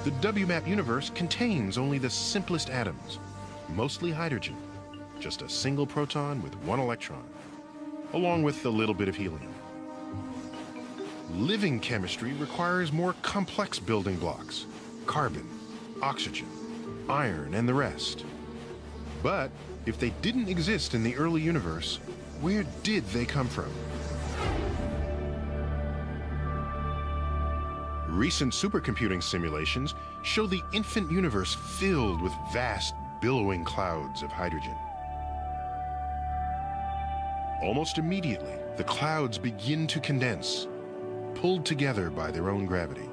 The WMAP universe contains only the simplest atoms, mostly hydrogen, just a single proton with one electron, along with a little bit of helium. Living chemistry requires more complex building blocks, carbon, oxygen, iron, and the rest. But if they didn't exist in the early universe, where did they come from? Recent supercomputing simulations show the infant universe filled with vast, billowing clouds of hydrogen. Almost immediately, the clouds begin to condense, pulled together by their own gravity.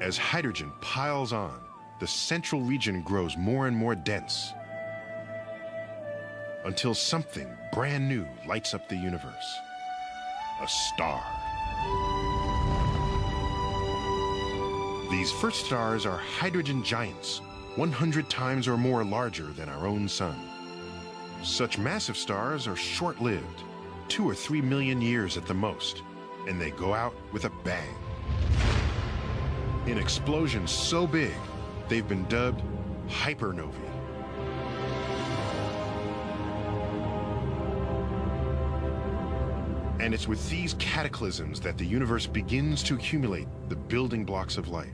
As hydrogen piles on, the central region grows more and more dense, until something brand new lights up the universe: a star. These first stars are hydrogen giants, 100 times or more larger than our own sun. Such massive stars are short-lived, 2 or 3 million years at the most, and they go out with a bang. In explosions so big, they've been dubbed hypernovae. And it's with these cataclysms that the universe begins to accumulate the building blocks of life.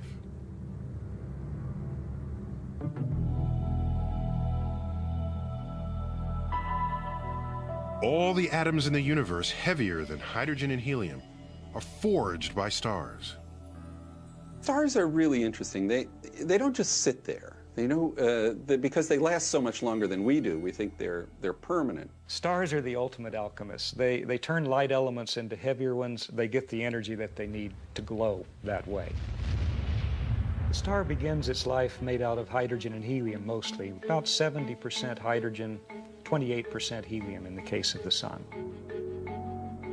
All the atoms in the universe heavier than hydrogen and helium are forged by stars. Stars are really interesting. They don't just sit there. They know because they last so much longer than we do. We think they're permanent. Stars are the ultimate alchemists. They turn light elements into heavier ones. They get the energy that they need to glow that way. The star begins its life made out of hydrogen and helium mostly, about 70% hydrogen, 28% helium in the case of the sun.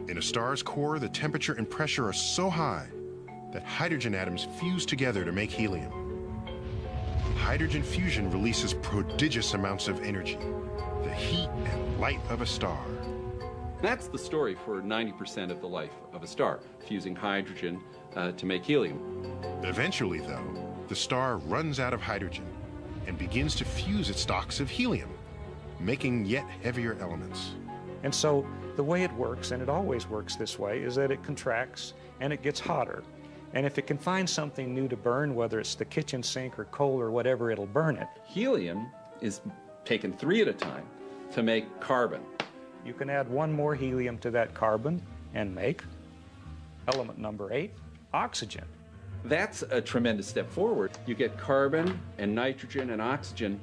In a star's core, the temperature and pressure are so high that hydrogen atoms fuse together to make helium. Hydrogen fusion releases prodigious amounts of energy, the heat and light of a star. That's the story for 90% of the life of a star, fusing hydrogen to make helium. Eventually, though, the star runs out of hydrogen and begins to fuse its stocks of helium, making yet heavier elements. And so the way it works, and it always works this way, is that it contracts and it gets hotter. And if it can find something new to burn, whether it's the kitchen sink or coal or whatever, it'll burn it. Helium is taken 3 at a time to make carbon. You can add 1 more helium to that carbon and make element number 8, oxygen. That's a tremendous step forward. You get carbon and nitrogen and oxygen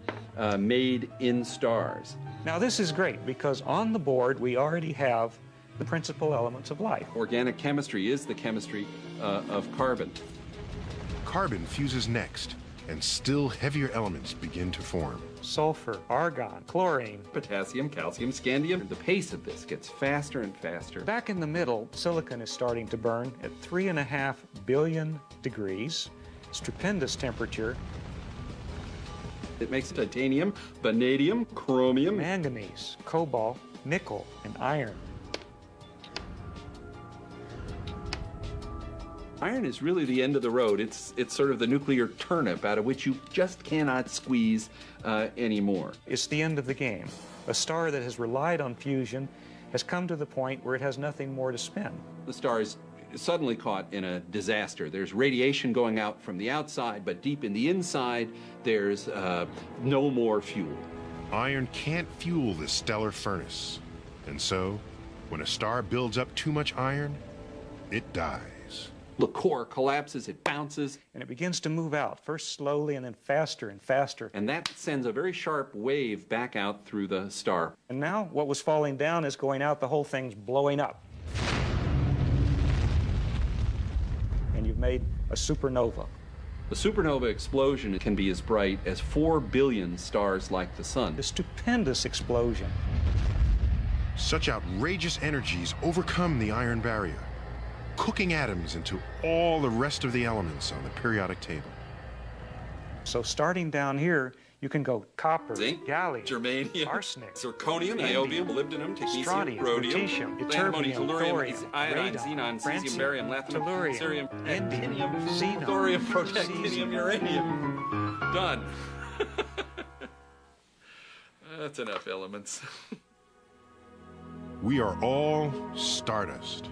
made in stars. Now this is great because on the board we already have the principal elements of life. Organic chemistry is the chemistry of carbon. Carbon fuses next, and still heavier elements begin to form. Sulfur, argon, chlorine, potassium, calcium, scandium. The pace of this gets faster and faster. Back in the middle, silicon is starting to burn at 3.5 billion degrees, stupendous temperature. It makes titanium, vanadium, chromium, manganese, cobalt, nickel, and iron. Iron is really the end of the road. It's sort of the nuclear turnip out of which you just cannot squeeze anymore. It's the end of the game. A star that has relied on fusion has come to the point where it has nothing more to spin. The star is suddenly caught in a disaster. There's radiation going out from the outside, but deep in the inside, there's no more fuel. Iron can't fuel this stellar furnace. And so, when a star builds up too much iron, it dies. The core collapses, it bounces. And it begins to move out, first slowly and then faster and faster. And that sends a very sharp wave back out through the star. And now what was falling down is going out, the whole thing's blowing up. And you've made a supernova. The supernova explosion can be as bright as 4 billion stars like the sun. A stupendous explosion. Such outrageous energies overcome the iron barrier, cooking atoms into all the rest of the elements on the periodic table. So starting down here, You can go copper, zinc, gallium, germanium, arsenic, zirconium, niobium, molybdenum, technetium, strontium, rhodium, lutetium, antimony, ytterbium, tellurium, thorium, iodine, radon, xenon, cesium, francium, barium, lanthanum, tellurium, cerium, indium, actinium, xenon, thorium, protactinium, cesium. uranium. Done. That's enough elements. We are all stardust.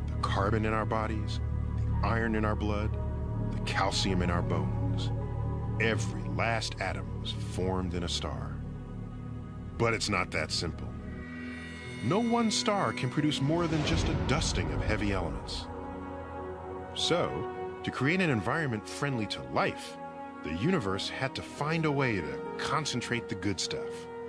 The carbon in our bodies, the iron in our blood, the calcium in our bones. Every last atom was formed in a star. But it's not that simple. No one star can produce more than just a dusting of heavy elements. So, to create an environment friendly to life, the universe had to find a way to concentrate the good stuff.